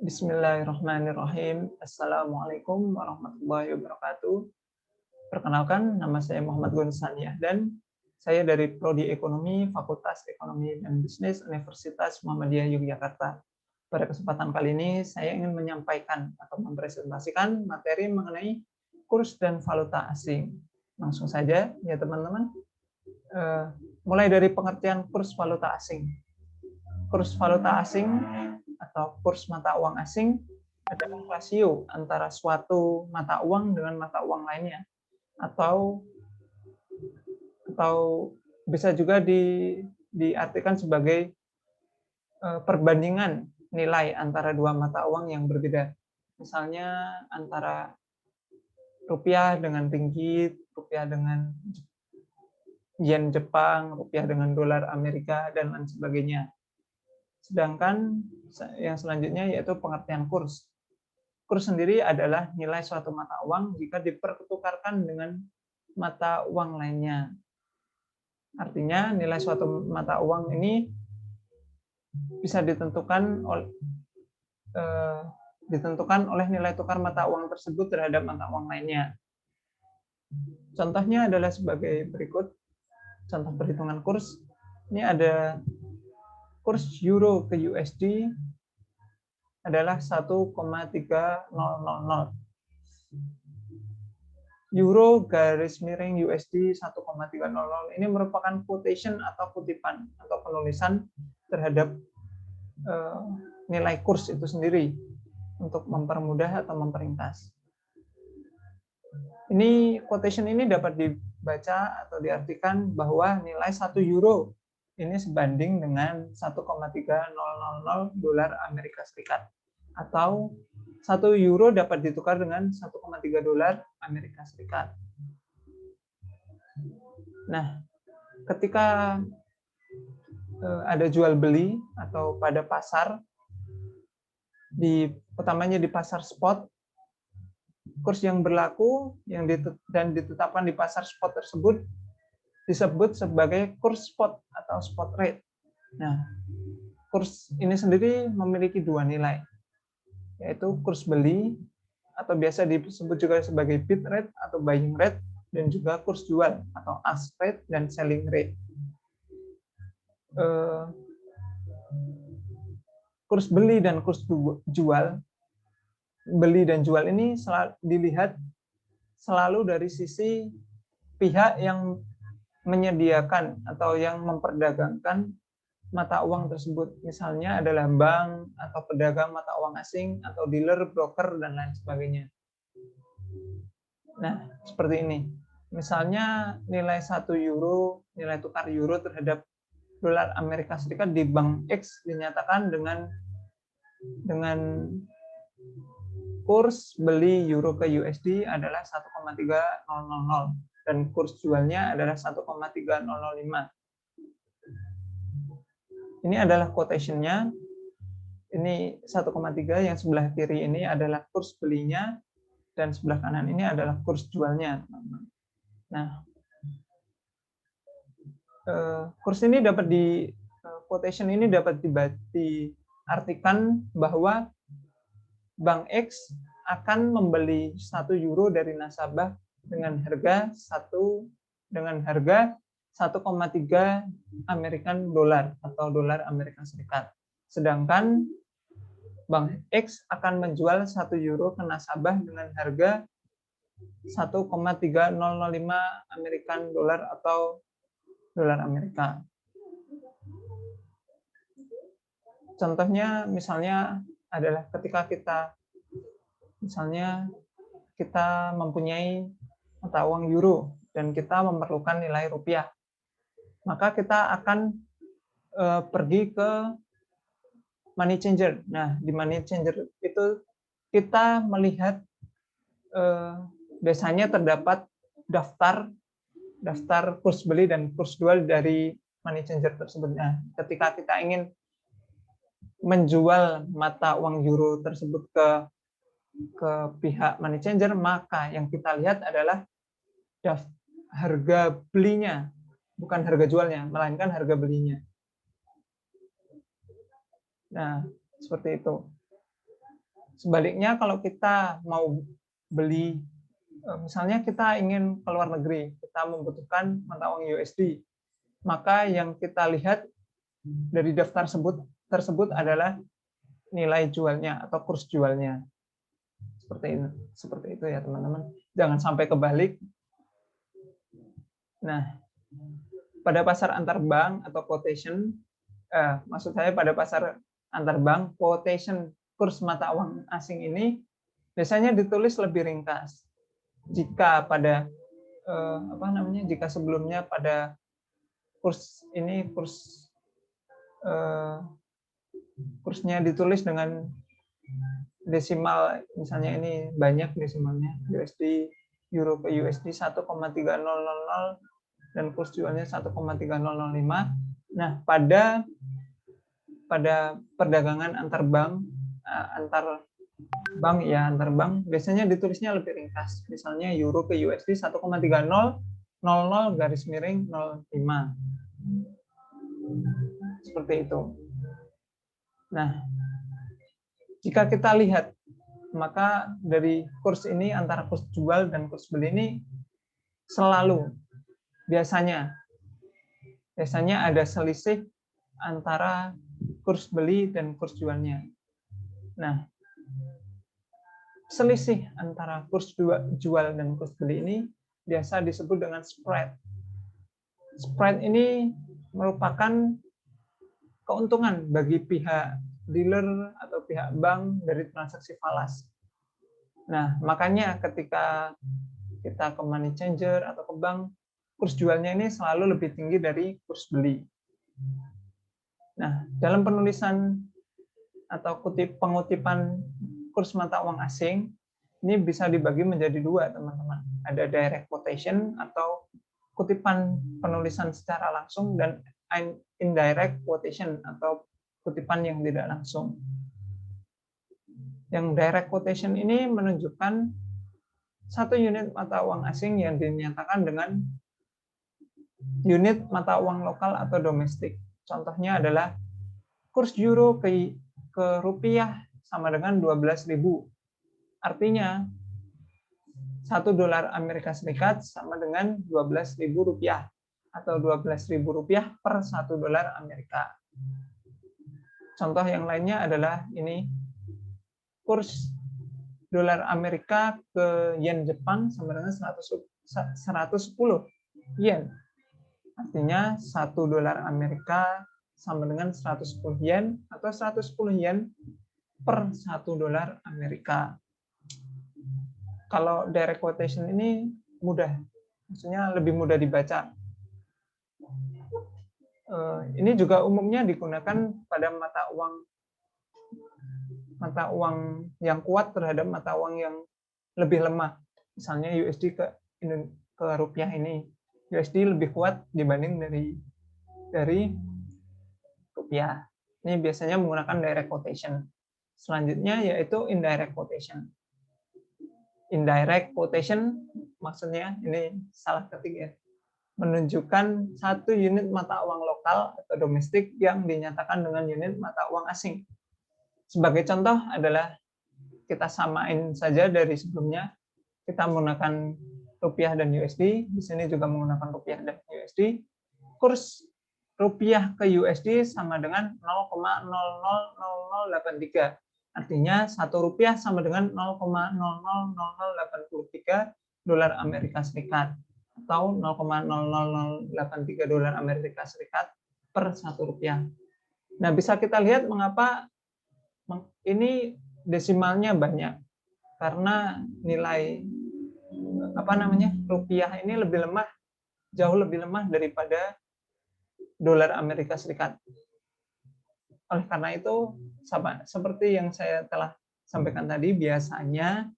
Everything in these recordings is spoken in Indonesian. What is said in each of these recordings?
Bismillahirrahmanirrahim. Assalamualaikum warahmatullahi wabarakatuh. Perkenalkan, nama saya Muhammad Gonsaniyah dan saya dari Prodi Ekonomi, Fakultas Ekonomi dan Bisnis Universitas Muhammadiyah Yogyakarta. Pada kesempatan kali ini, saya ingin menyampaikan atau mempresentasikan materi mengenai kurs dan valuta asing. Langsung saja, ya teman-teman. Mulai dari pengertian kurs valuta asing. Kurs valuta asing atau kurs mata uang asing adalah rasio antara suatu mata uang dengan mata uang lainnya, atau bisa juga diartikan sebagai perbandingan nilai antara dua mata uang yang berbeda. Misalnya antara rupiah dengan ringgit, rupiah dengan yen Jepang, rupiah dengan dolar Amerika, dan lain sebagainya. Sedangkan yang selanjutnya yaitu pengertian kurs. Kurs sendiri adalah nilai suatu mata uang jika dipertukarkan dengan mata uang lainnya. Artinya nilai suatu mata uang ini bisa ditentukan oleh nilai tukar mata uang tersebut terhadap mata uang lainnya. Contohnya adalah sebagai berikut. Contoh perhitungan kurs. Ini ada kurs euro ke USD adalah 1,3000. Euro garis miring USD 1,300 ini merupakan quotation atau kutipan atau penulisan terhadap nilai kurs itu sendiri untuk mempermudah atau memperingkas. Ini quotation ini dapat dibaca atau diartikan bahwa nilai 1 euro ini sebanding dengan 1,3000 dolar Amerika Serikat, atau 1 euro dapat ditukar dengan 1,3 dolar Amerika Serikat. Nah, ketika ada jual beli atau pada pasar, utamanya di pasar spot, kurs yang berlaku dan ditetapkan di pasar spot tersebut disebut sebagai kurs spot atau spot rate. Nah, kurs ini sendiri memiliki dua nilai, yaitu kurs beli atau biasa disebut juga sebagai bid rate atau buying rate, dan juga kurs jual atau ask rate dan selling rate. Kurs beli dan kurs jual, beli dan jual ini dilihat selalu dari sisi pihak yang menyediakan atau yang memperdagangkan mata uang tersebut. Misalnya adalah bank atau pedagang mata uang asing atau dealer, broker, dan lain sebagainya. Nah, seperti ini. Misalnya nilai 1 euro, nilai tukar euro terhadap dolar Amerika Serikat di bank X dinyatakan dengan kurs beli euro ke USD adalah 1,3000 dan kurs jualnya adalah 1,3005. Ini adalah quotation-nya. Ini 1,3, yang sebelah kiri ini adalah kurs belinya dan sebelah kanan ini adalah kurs jualnya. Nah, kurs ini quotation ini dapat diartikan bahwa Bank X akan membeli 1 euro dari nasabah dengan harga 1,3 American dollar atau dolar Amerika Serikat. Sedangkan Bank X akan menjual 1 euro ke nasabah dengan harga 1,3005 American dollar atau dolar Amerika. Contohnya misalnya adalah ketika kita mempunyai mata uang euro dan kita memerlukan nilai rupiah, maka kita akan pergi ke money changer. Nah, di money changer itu kita melihat biasanya terdapat daftar kurs beli dan kurs jual dari money changer tersebut. Nah, ketika kita ingin menjual mata uang euro tersebut ke pihak money changer, maka yang kita lihat adalah harga belinya, bukan harga jualnya, melainkan harga belinya. Nah, seperti itu. Sebaliknya kalau kita mau beli, misalnya kita ingin ke luar negeri, kita membutuhkan mata uang USD, maka yang kita lihat dari daftar tersebut adalah nilai jualnya atau kurs jualnya. Seperti itu ya teman-teman. Jangan sampai kebalik. Nah, pada pasar antar bank atau quotation, maksud saya pada pasar antar bank, quotation kurs mata uang asing ini biasanya ditulis lebih ringkas. Jika pada jika sebelumnya pada kursnya ditulis dengan desimal, misalnya ini banyak desimalnya, USD euro ke USD 1,3000 dan kurs jualnya 1,3005. Nah, pada perdagangan antar bank biasanya ditulisnya lebih ringkas. Misalnya euro ke USD 1,3000,05. Seperti itu. Nah, jika kita lihat, maka dari kurs ini antara kurs jual dan kurs beli ini selalu biasanya ada selisih antara kurs beli dan kurs jualnya. Nah, selisih antara kurs jual dan kurs beli ini biasa disebut dengan spread. Spread ini merupakan keuntungan bagi pihak dealer atau pihak bank dari transaksi falas. Nah, makanya ketika kita ke money changer atau ke bank, kurs jualnya ini selalu lebih tinggi dari kurs beli. Nah, dalam penulisan atau pengutipan kurs mata uang asing, ini bisa dibagi menjadi dua, teman-teman. Ada direct quotation atau kutipan penulisan secara langsung dan indirect quotation atau kutipan yang tidak langsung. Yang direct quotation ini menunjukkan satu unit mata uang asing yang dinyatakan dengan unit mata uang lokal atau domestik. Contohnya adalah kurs euro ke rupiah sama dengan 12.000. Artinya, $1 Amerika Serikat sama dengan 12.000 rupiah atau 12.000 rupiah per $1 Amerika. Contoh yang lainnya adalah ini, kurs dolar Amerika ke yen Jepang sama dengan 110 yen. Artinya $1 Amerika sama dengan 110 yen atau 110 yen per $1 Amerika. Kalau direct quotation ini mudah, maksudnya lebih mudah dibaca. Ini juga umumnya digunakan pada mata uang yang kuat terhadap mata uang yang lebih lemah. Misalnya USD ke rupiah ini, USD lebih kuat dibanding dari rupiah. Ini biasanya menggunakan direct quotation. Selanjutnya yaitu indirect quotation. Indirect quotation maksudnya ini salah ketik ya. Menunjukkan satu unit mata uang lokal atau domestik yang dinyatakan dengan unit mata uang asing. Sebagai contoh adalah kita samain saja dari sebelumnya, kita menggunakan rupiah dan USD, di sini juga menggunakan rupiah dan USD. Kurs rupiah ke USD sama dengan 0,000083. Artinya 1 rupiah sama dengan 0,000083 dolar Amerika Serikat atau 0,00083 dolar Amerika Serikat per 1 rupiah. Nah, bisa kita lihat mengapa ini desimalnya banyak, karena nilai rupiah ini jauh lebih lemah daripada dolar Amerika Serikat. Oleh karena itu, seperti yang saya telah sampaikan tadi, biasanya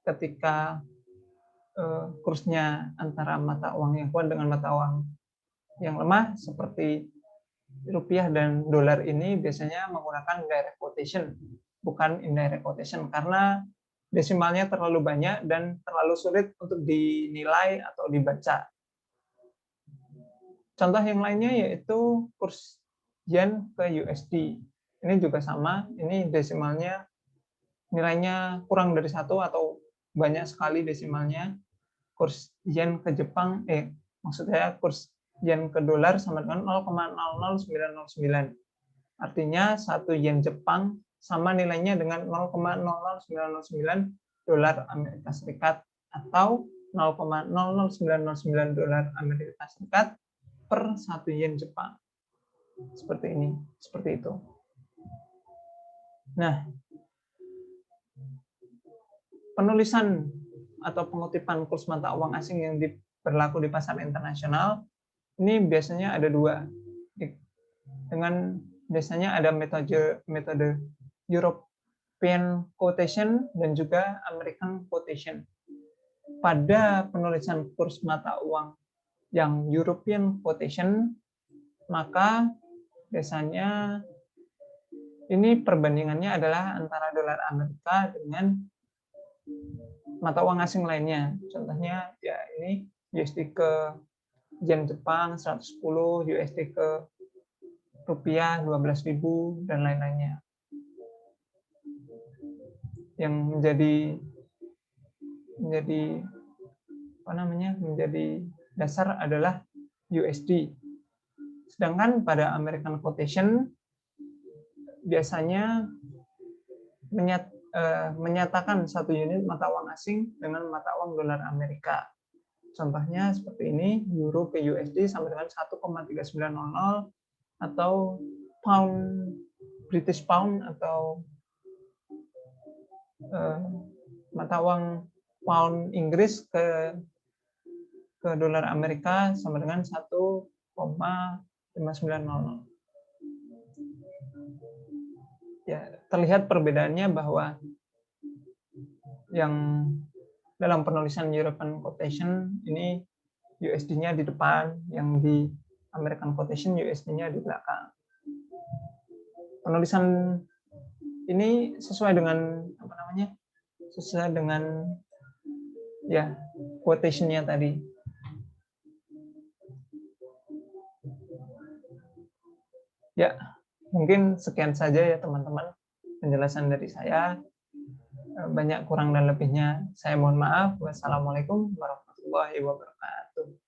ketika kursnya antara mata uang yang kuat dengan mata uang yang lemah, seperti rupiah dan dolar ini biasanya menggunakan direct quotation, bukan indirect quotation, karena desimalnya terlalu banyak dan terlalu sulit untuk dinilai atau dibaca. Contoh yang lainnya yaitu kurs yen ke USD. Ini juga sama, ini desimalnya nilainya kurang dari 1 atau banyak sekali desimalnya, kurs yen ke Jepang, maksud saya kurs yen ke dolar sama dengan 0,00909. Artinya 1 yen Jepang sama nilainya dengan 0,00909 dolar Amerika Serikat atau 0,00909 dolar Amerika Serikat per 1 yen Jepang. Seperti ini, seperti itu. Nah, penulisan atau pengutipan kurs mata uang asing yang berlaku di pasar internasional ini biasanya ada 2. Dengan biasanya ada metode European quotation dan juga American quotation. Pada penulisan kurs mata uang yang European quotation, maka biasanya ini perbandingannya adalah antara dolar Amerika dengan mata uang asing lainnya. Contohnya ya ini USD ke yen Jepang 110, USD ke rupiah 12.000 dan lain-lainnya. Yang menjadi dasar adalah USD. Sedangkan pada American quotation biasanya menyatakan 1 unit mata uang asing dengan mata uang dolar Amerika. Contohnya seperti ini, euro ke USD sama dengan 1,3900 atau British pound atau mata uang pound Inggris ke dolar Amerika sama dengan 1,590. Ya, terlihat perbedaannya bahwa yang dalam penulisan European quotation ini USD-nya di depan, yang di American quotation USD-nya di belakang. Penulisan ini sesuai dengan sesuai dengan ya quotation-nya tadi. Ya, mungkin sekian saja ya teman-teman penjelasan dari saya. Banyak kurang dan lebihnya saya mohon maaf. Wassalamualaikum warahmatullahi wabarakatuh.